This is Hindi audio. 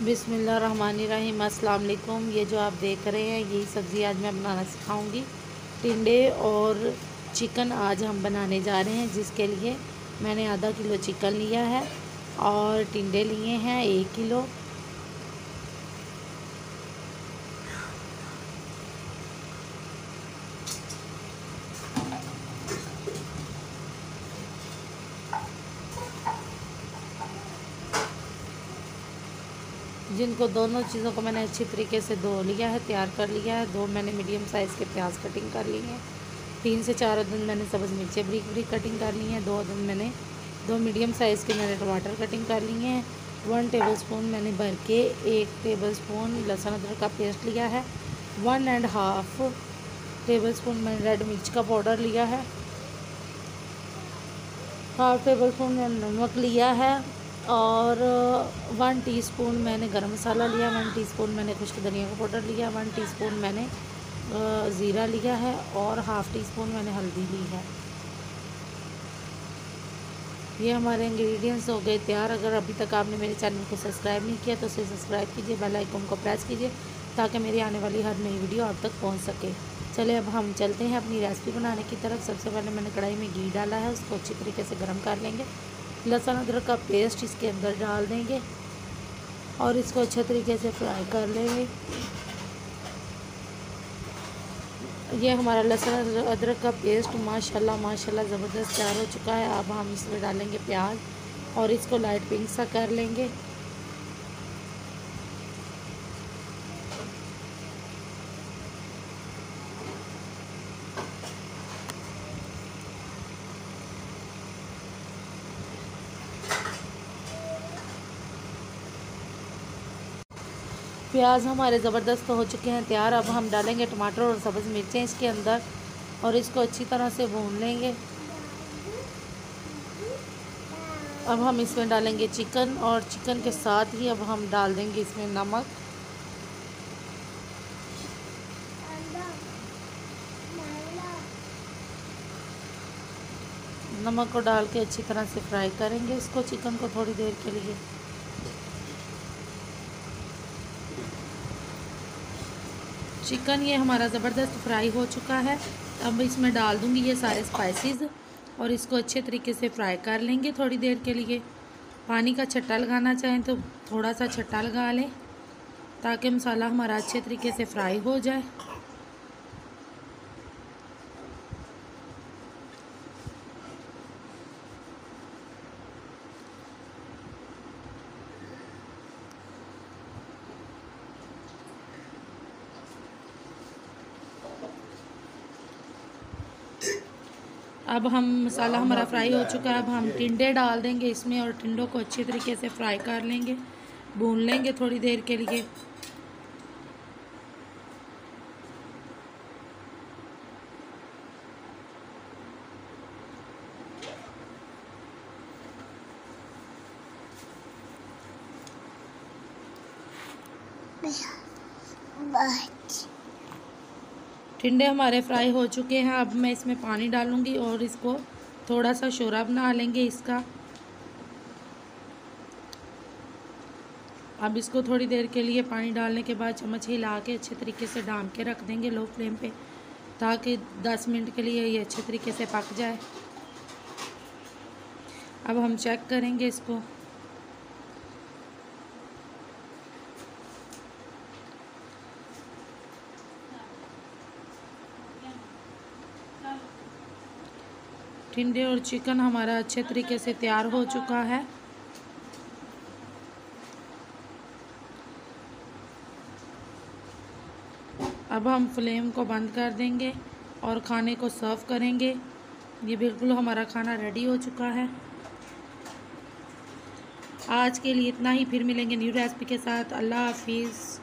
बिस्मिल्लाहिर्रहमानिर्रहीम। अस्सलाम वालेकुम। ये जो आप देख रहे हैं यही सब्ज़ी आज मैं बनाना सिखाऊंगी। टिंडे और चिकन आज हम बनाने जा रहे हैं, जिसके लिए मैंने आधा किलो चिकन लिया है और टिंडे लिए हैं 1 किलो। जिनको दोनों चीज़ों को मैंने अच्छी तरीके से धो लिया है, तैयार कर लिया है। 2 मैंने मीडियम साइज़ के प्याज कटिंग कर लिए हैं। 3 से 4 अदद मैंने सब्ज़ मिर्चें बारीक बारीक कटिंग कर ली हैं। 2 अदद मैंने 2 मीडियम साइज़ के मैंने टमाटर कटिंग कर लिए हैं। 1 टेबलस्पून मैंने भर के 1 टेबलस्पून लहसुन अदरक का पेस्ट लिया है। 1.5 टेबलस्पून मैंने रेड मिर्च का पाउडर लिया है। 1/2 टेबलस्पून मैंने नमक लिया है और 1 टीस्पून मैंने गरम मसाला लिया। 1 टीस्पून मैंने खुश्क धनिया का पाउडर लिया। 1 टीस्पून मैंने ज़ीरा लिया है और 1/2 टीस्पून मैंने हल्दी ली है। ये हमारे इंग्रेडिएंट्स हो गए तैयार। अगर अभी तक आपने मेरे चैनल को सब्सक्राइब नहीं किया तो उसे सब्सक्राइब कीजिए, बेल आइकन को प्रेस कीजिए ताकि मेरी आने वाली हर नई वीडियो आप तक पहुंच सके। चलिए अब हम चलते हैं अपनी रेसिपी बनाने की तरफ। सबसे पहले मैंने कढ़ाई में घी डाला है, उसको अच्छी तरीके से गर्म कर लेंगे। लहसुन अदरक का पेस्ट इसके अंदर डाल देंगे और इसको अच्छे तरीके से फ्राई कर लेंगे। ये हमारा लहसुन अदरक का पेस्ट माशाल्लाह ज़बरदस्त तैयार हो चुका है। अब हम इसमें डालेंगे प्याज और इसको लाइट पिंक सा कर लेंगे। प्याज हमारे ज़बरदस्त हो चुके हैं तैयार। अब हम डालेंगे टमाटर और सब्ज़ मिर्चें इसके अंदर और इसको अच्छी तरह से भून लेंगे। अब हम इसमें डालेंगे चिकन और चिकन के साथ ही अब हम डाल देंगे इसमें नमक। नमक को डाल के अच्छी तरह से फ्राई करेंगे इसको, चिकन को थोड़ी देर के लिए। चिकन ये हमारा ज़बरदस्त फ्राई हो चुका है। अब इसमें डाल दूँगी ये सारे स्पाइसेस और इसको अच्छे तरीके से फ्राई कर लेंगे थोड़ी देर के लिए। पानी का छट्टा लगाना चाहें तो थोड़ा सा छट्टा लगा लें ताकि मसाला हमारा अच्छे तरीके से फ्राई हो जाए। अब हम मसाला हमारा फ्राई हो चुका है। अब हम टिंडे डाल देंगे इसमें और टिंडों को अच्छी तरीके से फ्राई कर लेंगे, भून लेंगे थोड़ी देर के लिए। टिंडे हमारे फ्राई हो चुके हैं। अब मैं इसमें पानी डालूंगी और इसको थोड़ा सा शोरबा बना लेंगे इसका। अब इसको थोड़ी देर के लिए पानी डालने के बाद चम्मच हिला के अच्छे तरीके से ढाँप के रख देंगे लो फ्लेम पे, ताकि 10 मिनट के लिए ये अच्छे तरीके से पक जाए। अब हम चेक करेंगे इसको। टिंडे और चिकन हमारा अच्छे तरीके से तैयार हो चुका है। अब हम फ्लेम को बंद कर देंगे और खाने को सर्व करेंगे। ये बिल्कुल हमारा खाना रेडी हो चुका है। आज के लिए इतना ही, फिर मिलेंगे न्यू रेसिपी के साथ। अल्लाह हाफिज़।